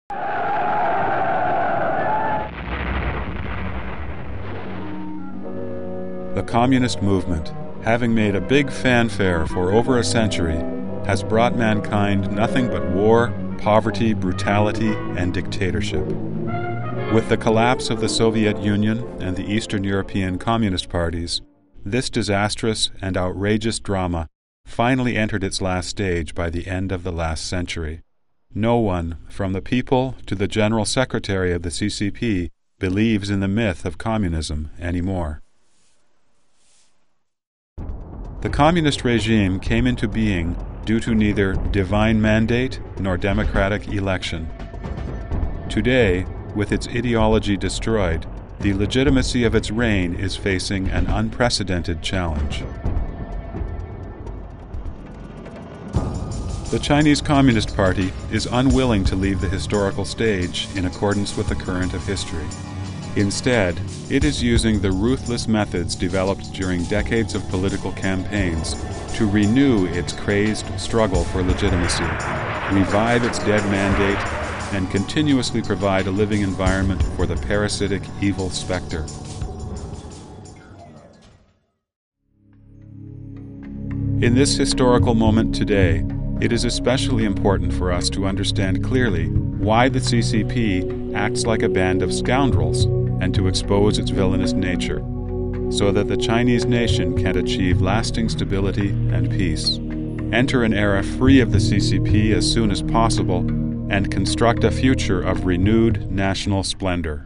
The communist movement, having made a big fanfare for over a century, has brought mankind nothing but war, poverty, brutality, and dictatorship. With the collapse of the Soviet Union and the Eastern European Communist parties, this disastrous and outrageous drama finally entered its last stage by the end of the last century. No one, from the people to the General Secretary of the CCP, believes in the myth of communism anymore. The communist regime came into being due to neither divine mandate nor democratic election. Today, with its ideology destroyed, the legitimacy of its reign is facing an unprecedented challenge. The Chinese Communist Party is unwilling to leave the historical stage in accordance with the current of history. Instead, it is using the ruthless methods developed during decades of political campaigns to renew its crazed struggle for legitimacy, revive its dead mandate, and continuously provide a living environment for the parasitic evil specter. In this historical moment today, it is especially important for us to understand clearly why the CCP acts like a band of scoundrels and to expose its villainous nature, so that the Chinese nation can achieve lasting stability and peace, enter an era free of the CCP as soon as possible, and construct a future of renewed national splendor.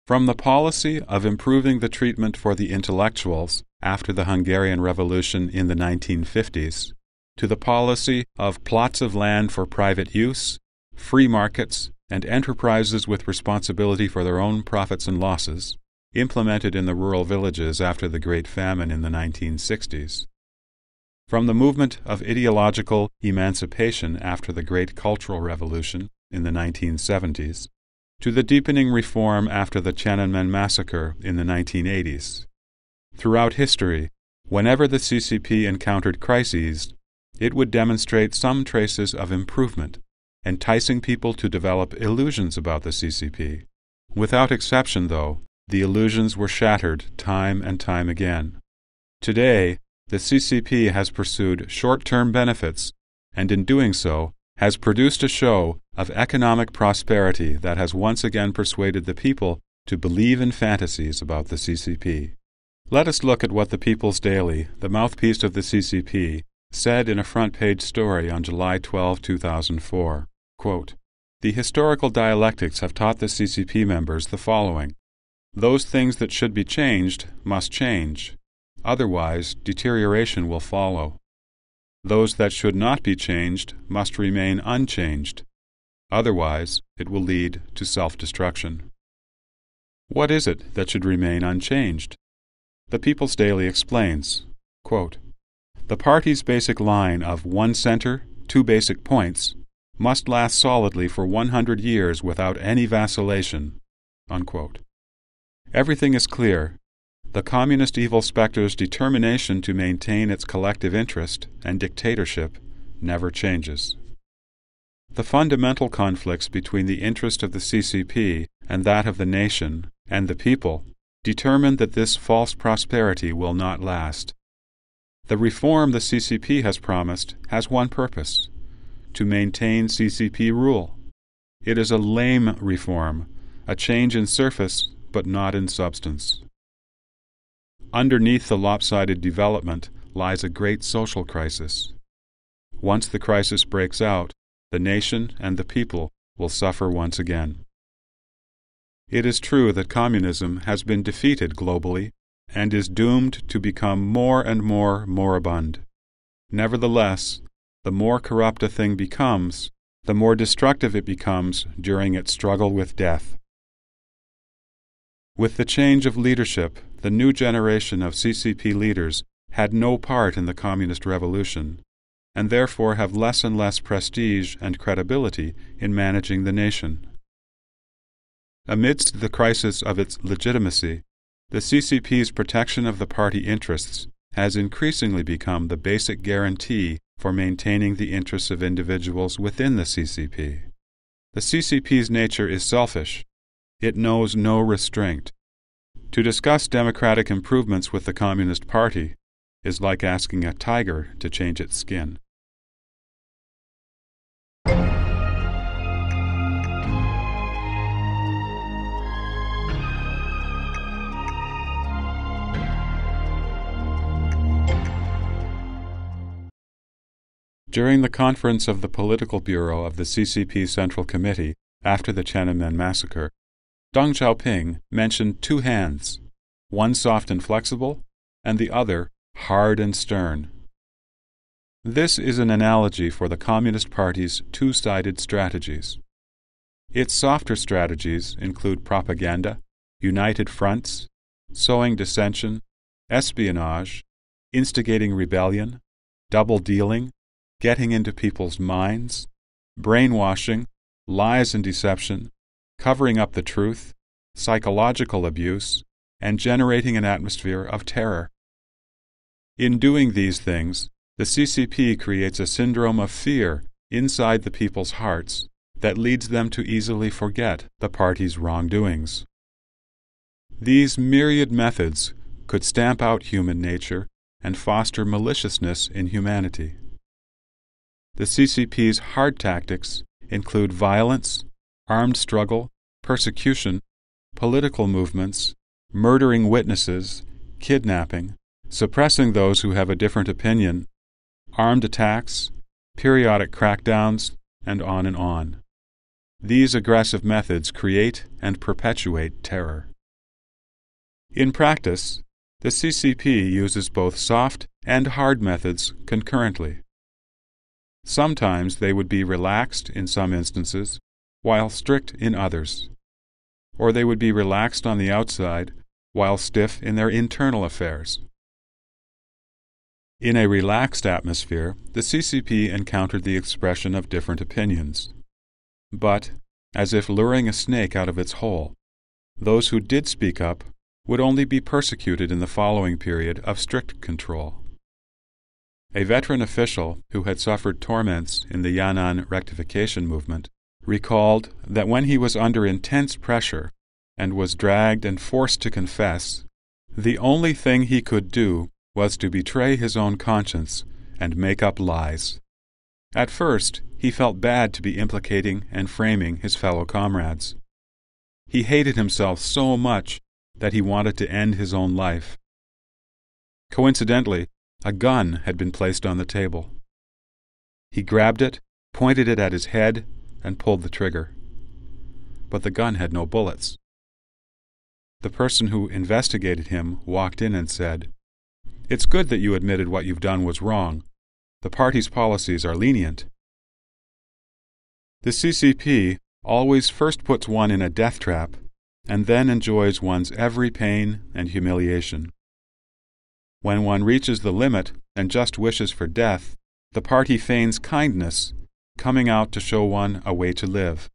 From the policy of improving the treatment for the intellectuals after the Hungarian Revolution in the 1950s, to the policy of plots of land for private use, free markets, and enterprises with responsibility for their own profits and losses, implemented in the rural villages after the Great Famine in the 1960s. From the movement of ideological emancipation after the Great Cultural Revolution in the 1970s, to the deepening reform after the Tiananmen massacre in the 1980s. Throughout history, whenever the CCP encountered crises, it would demonstrate some traces of improvement, enticing people to develop illusions about the CCP. Without exception, though, the illusions were shattered time and time again. Today, the CCP has pursued short-term benefits, and in doing so, has produced a show of economic prosperity that has once again persuaded the people to believe in fantasies about the CCP. Let us look at what the People's Daily, the mouthpiece of the CCP, said in a front-page story on July 12, 2004. Quote, "The historical dialectics have taught the CCP members the following. Those things that should be changed must change. Otherwise, deterioration will follow. Those that should not be changed must remain unchanged. Otherwise, it will lead to self-destruction." What is it that should remain unchanged? The People's Daily explains, quote, "The party's basic line of one center, two basic points must last solidly for 100 years without any vacillation." Unquote. Everything is clear. The communist evil specter's determination to maintain its collective interest and dictatorship never changes. The fundamental conflicts between the interest of the CCP and that of the nation and the people determine that this false prosperity will not last. The reform the CCP has promised has one purpose: to maintain CCP rule. It is a lame reform, a change in surface but not in substance. Underneath the lopsided development lies a great social crisis. Once the crisis breaks out, the nation and the people will suffer once again. It is true that communism has been defeated globally and is doomed to become more and more moribund. Nevertheless, the more corrupt a thing becomes, the more destructive it becomes during its struggle with death. With the change of leadership, the new generation of CCP leaders had no part in the communist revolution, and therefore have less and less prestige and credibility in managing the nation. Amidst the crisis of its legitimacy, the CCP's protection of the party interests has increasingly become the basic guarantee for maintaining the interests of individuals within the CCP. The CCP's nature is selfish. It knows no restraint. To discuss democratic improvements with the Communist Party is like asking a tiger to change its skin. During the conference of the Political Bureau of the CCP Central Committee after the Tiananmen massacre, Deng Xiaoping mentioned two hands, one soft and flexible, and the other hard and stern. This is an analogy for the Communist Party's two-sided strategies. Its softer strategies include propaganda, united fronts, sowing dissension, espionage, instigating rebellion, double-dealing, getting into people's minds, brainwashing, lies and deception, covering up the truth, psychological abuse, and generating an atmosphere of terror. In doing these things, the CCP creates a syndrome of fear inside the people's hearts that leads them to easily forget the party's wrongdoings. These myriad methods could stamp out human nature and foster maliciousness in humanity. The CCP's hard tactics include violence, armed struggle, persecution, political movements, murdering witnesses, kidnapping, suppressing those who have a different opinion, armed attacks, periodic crackdowns, and on and on. These aggressive methods create and perpetuate terror. In practice, the CCP uses both soft and hard methods concurrently. Sometimes they would be relaxed in some instances, while strict in others. Or they would be relaxed on the outside, while stiff in their internal affairs. In a relaxed atmosphere, the CCP encountered the expression of different opinions. But, as if luring a snake out of its hole, those who did speak up would only be persecuted in the following period of strict control. A veteran official who had suffered torments in the Yan'an rectification movement recalled that when he was under intense pressure and was dragged and forced to confess, the only thing he could do was to betray his own conscience and make up lies. At first, he felt bad to be implicating and framing his fellow comrades. He hated himself so much that he wanted to end his own life. Coincidentally, a gun had been placed on the table. He grabbed it, pointed it at his head, and pulled the trigger. But the gun had no bullets. The person who investigated him walked in and said, "It's good that you admitted what you've done was wrong. The party's policies are lenient." The CCP always first puts one in a death trap and then enjoys one's every pain and humiliation. When one reaches the limit and just wishes for death, the party feigns kindness, coming out to show one a way to live.